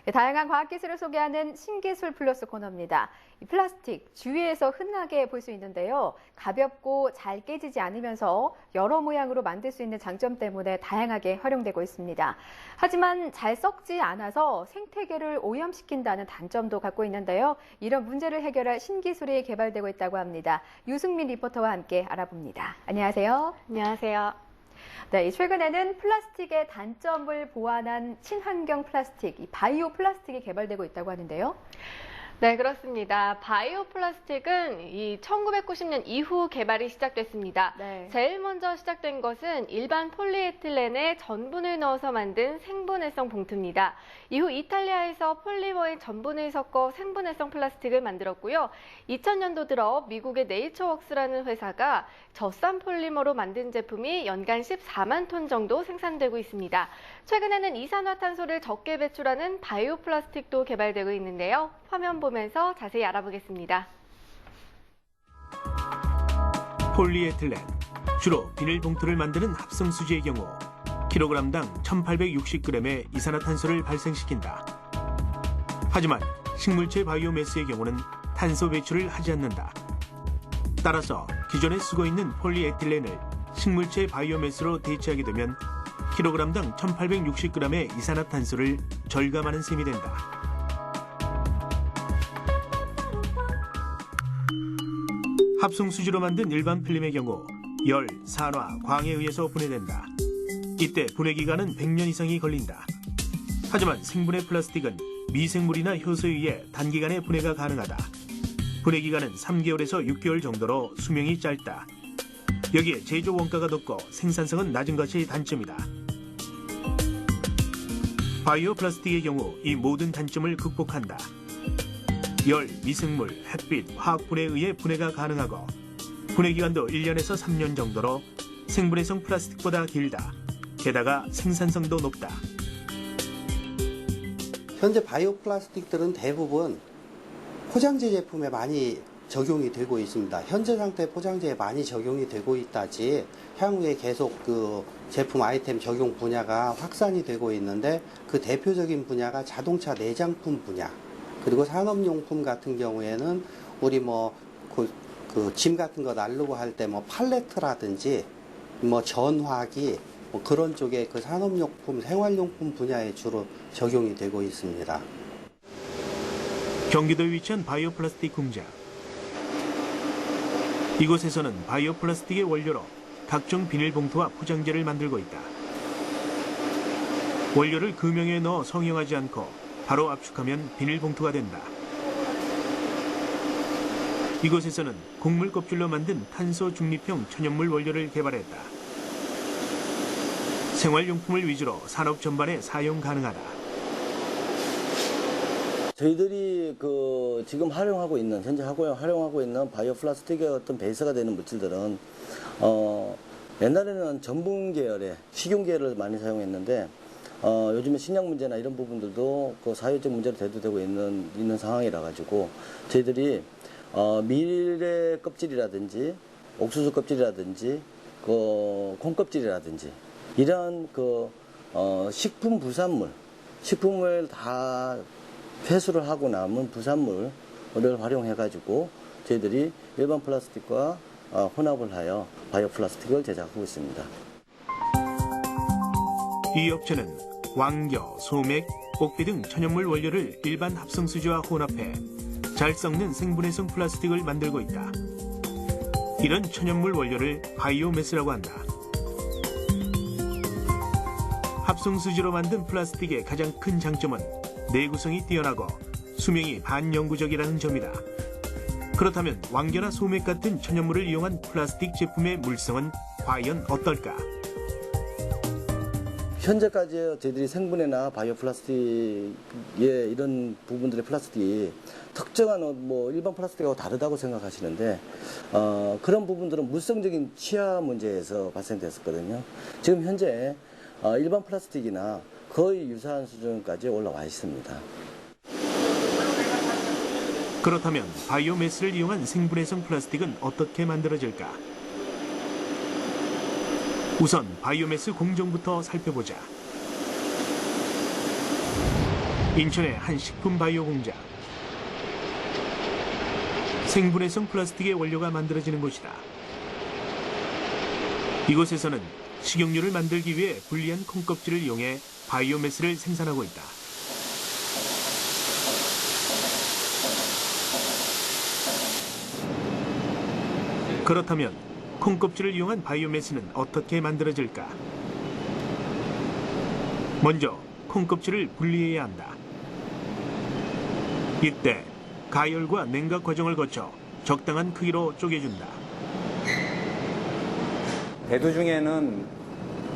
네, 다양한 과학기술을 소개하는 신기술 플러스 코너입니다. 이 플라스틱, 주위에서 흔하게 볼 수 있는데요. 가볍고 잘 깨지지 않으면서 여러 모양으로 만들 수 있는 장점 때문에 다양하게 활용되고 있습니다. 하지만 잘 썩지 않아서 생태계를 오염시킨다는 단점도 갖고 있는데요. 이런 문제를 해결할 신기술이 개발되고 있다고 합니다. 유승민 리포터와 함께 알아봅니다. 안녕하세요. 안녕하세요. 네, 최근에는 플라스틱의 단점을 보완한 친환경 플라스틱, 이 바이오 플라스틱이 개발되고 있다고 하는데요. 네, 그렇습니다. 바이오 플라스틱은 이 1990년 이후 개발이 시작됐습니다. 네. 제일 먼저 시작된 것은 일반 폴리에틸렌에 전분을 넣어서 만든 생분해성 봉투입니다. 이후 이탈리아에서 폴리머에 전분을 섞어 생분해성 플라스틱을 만들었고요. 2000년도 들어 미국의 네이처웍스라는 회사가 젖산 폴리머로 만든 제품이 연간 14만 톤 정도 생산되고 있습니다. 최근에는 이산화탄소를 적게 배출하는 바이오 플라스틱도 개발되고 있는데요. 화면 보면서 자세히 알아보겠습니다. 폴리에틸렌, 주로 비닐봉투를 만드는 합성수지의 경우 킬로그램당 1860g의 이산화탄소를 발생시킨다. 하지만 식물체 바이오매스의 경우는 탄소 배출을 하지 않는다. 따라서 기존에 쓰고 있는 폴리에틸렌을 식물체 바이오매스로 대체하게 되면 킬로그램당 1860g의 이산화탄소를 절감하는 셈이 된다. 합성수지로 만든 일반 필름의 경우 열, 산화, 광에 의해서 분해된다. 이때 분해 기간은 100년 이상이 걸린다. 하지만 생분해 플라스틱은 미생물이나 효소에 의해 단기간에 분해가 가능하다. 분해 기간은 3개월에서 6개월 정도로 수명이 짧다. 여기에 제조 원가가 높고 생산성은 낮은 것이 단점이다. 바이오 플라스틱의 경우 이 모든 단점을 극복한다. 열, 미생물, 햇빛, 화학분해에 의해 분해가 가능하고 분해 기간도 1년에서 3년 정도로 생분해성 플라스틱보다 길다. 게다가 생산성도 높다. 현재 바이오 플라스틱들은 대부분 포장재 제품에 많이 적용이 되고 있습니다. 현재 상태 포장재에 많이 적용이 되고 있다지 향후에 계속 그 제품 아이템 적용 분야가 확산이 되고 있는데 그 대표적인 분야가 자동차 내장품 분야, 그리고 산업용품 같은 경우에는 우리 짐 같은 거 나르고 할 때 팔레트라든지 전화기 그런 쪽에 그 산업용품, 생활용품 분야에 주로 적용이 되고 있습니다. 경기도에 위치한 바이오 플라스틱 공장. 이곳에서는 바이오 플라스틱의 원료로 각종 비닐봉투와 포장재를 만들고 있다. 원료를 금형에 넣어 성형하지 않고 바로 압축하면 비닐봉투가 된다. 이곳에서는 곡물 껍질로 만든 탄소 중립형 천연물 원료를 개발했다. 생활용품을 위주로 산업 전반에 사용 가능하다. 저희들이 지금 현재 활용하고 있는 바이오 플라스틱의 어떤 베이스가 되는 물질들은 옛날에는 전분 계열의 식용 계열을 많이 사용했는데 요즘에 식량 문제나 이런 부분들도 사회적 문제로 대두되고 있는 상황이라 가지고 저희들이 밀의 껍질이라든지 옥수수 껍질이라든지 콩 껍질이라든지 이러한 식품 부산물, 식품을 다 회수를 하고 남은 부산물을 활용해 가지고 저희들이 일반 플라스틱과 혼합을 하여 바이오 플라스틱을 제작하고 있습니다. 이 업체는 왕겨, 소맥, 옥비 등 천연물 원료를 일반 합성수지와 혼합해 잘 썩는 생분해성 플라스틱을 만들고 있다. 이런 천연물 원료를 바이오매스라고 한다. 합성수지로 만든 플라스틱의 가장 큰 장점은 내구성이 뛰어나고 수명이 반영구적이라는 점이다. 그렇다면 왕겨나 소맥 같은 천연물을 이용한 플라스틱 제품의 물성은 과연 어떨까? 현재까지 저희들이 생분해나 바이오 플라스틱의 이런 부분들의 플라스틱이 특정한 일반 플라스틱하고 다르다고 생각하시는데 그런 부분들은 물성적인 취하 문제에서 발생됐었거든요. 지금 현재 일반 플라스틱이나 거의 유사한 수준까지 올라와 있습니다. 그렇다면 바이오매스를 이용한 생분해성 플라스틱은 어떻게 만들어질까? 우선 바이오매스 공정부터 살펴보자. 인천의 한 식품 바이오 공장. 생분해성 플라스틱의 원료가 만들어지는 곳이다. 이곳에서는 식용유를 만들기 위해 분리한 콩껍질을 이용해 바이오매스를 생산하고 있다. 그렇다면 콩껍질을 이용한 바이오매스는 어떻게 만들어질까? 먼저 콩껍질을 분리해야 한다. 이때 가열과 냉각 과정을 거쳐 적당한 크기로 쪼개준다. 대두 중에는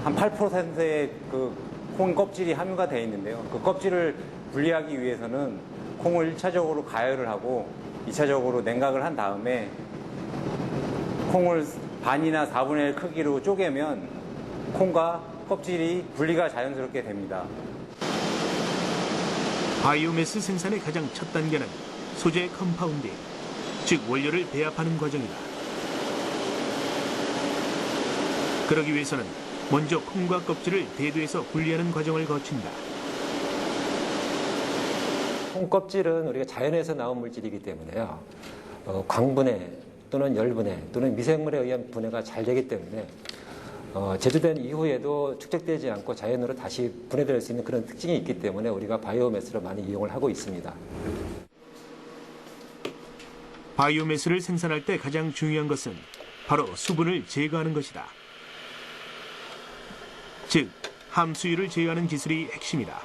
한 8%의 그 콩 껍질이 함유가 되어 있는데요. 그 껍질을 분리하기 위해서는 콩을 1차적으로 가열을 하고 2차적으로 냉각을 한 다음에 콩을 반이나 4분의 1 크기로 쪼개면 콩과 껍질이 분리가 자연스럽게 됩니다. 바이오매스 생산의 가장 첫 단계는 소재 컴파운딩, 즉 원료를 배합하는 과정이다. 그러기 위해서는 먼저 콩과 껍질을 대두해서 분리하는 과정을 거친다. 콩 껍질은 우리가 자연에서 나온 물질이기 때문에요. 광분해 또는 열분해 또는 미생물에 의한 분해가 잘 되기 때문에 제조된 이후에도 축적되지 않고 자연으로 다시 분해될 수 있는 그런 특징이 있기 때문에 우리가 바이오매스를 많이 이용을 하고 있습니다. 바이오매스를 생산할 때 가장 중요한 것은 바로 수분을 제거하는 것이다. 즉, 함수유를 제어하는 기술이 핵심이다.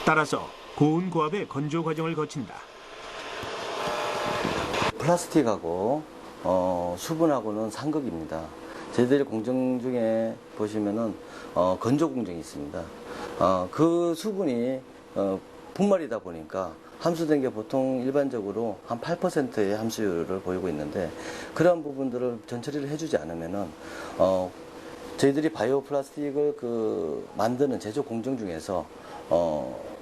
따라서 고온 고압의 건조 과정을 거친다. 플라스틱하고 수분하고는 상극입니다. 저희들이 공정 중에 보시면은 건조 공정이 있습니다. 그 수분이 분말이다 보니까 함수된 게 보통 일반적으로 한 8%의 함수율을 보이고 있는데 그러한 부분들을 전처리를 해주지 않으면은 저희들이 바이오 플라스틱을 만드는 제조 공정 중에서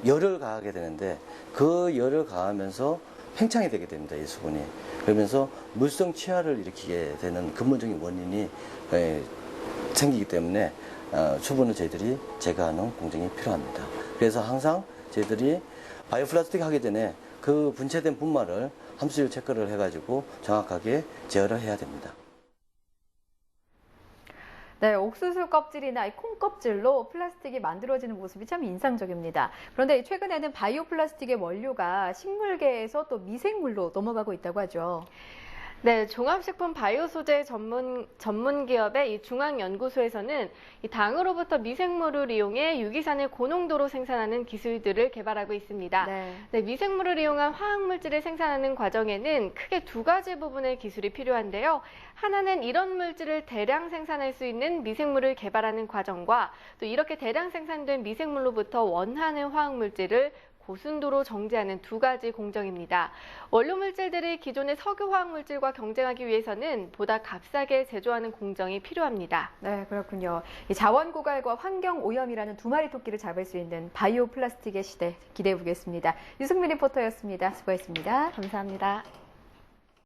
열을 가하게 되는데 그 열을 가하면서 팽창이 되게 됩니다. 이 수분이. 그러면서 물성 취하를 일으키게 되는 근본적인 원인이 생기기 때문에 수분을 저희들이 제거하는 공정이 필요합니다. 그래서 항상 저희들이 바이오 플라스틱 하기 전에 그 분체된 분말을 함수율 체크를 해가지고 정확하게 제어를 해야 됩니다. 네, 옥수수 껍질이나 콩 껍질로 플라스틱이 만들어지는 모습이 참 인상적입니다. 그런데 최근에는 바이오 플라스틱의 원료가 식물계에서 또 미생물로 넘어가고 있다고 하죠. 네, 종합식품 바이오 소재 전문 기업의 이 중앙연구소에서는 이 당으로부터 미생물을 이용해 유기산을 고농도로 생산하는 기술들을 개발하고 있습니다. 네, 미생물을 이용한 화학물질을 생산하는 과정에는 크게 두 가지 부분의 기술이 필요한데요. 하나는 이런 물질을 대량 생산할 수 있는 미생물을 개발하는 과정과 또 이렇게 대량 생산된 미생물로부터 원하는 화학물질을 고순도로 정제하는 두 가지 공정입니다. 원료 물질들이 기존의 석유 화학 물질과 경쟁하기 위해서는 보다 값싸게 제조하는 공정이 필요합니다. 네, 그렇군요. 이 자원 고갈과 환경 오염이라는 두 마리 토끼를 잡을 수 있는 바이오 플라스틱의 시대 기대해 보겠습니다. 유승민 리포터였습니다. 수고했습니다. 감사합니다.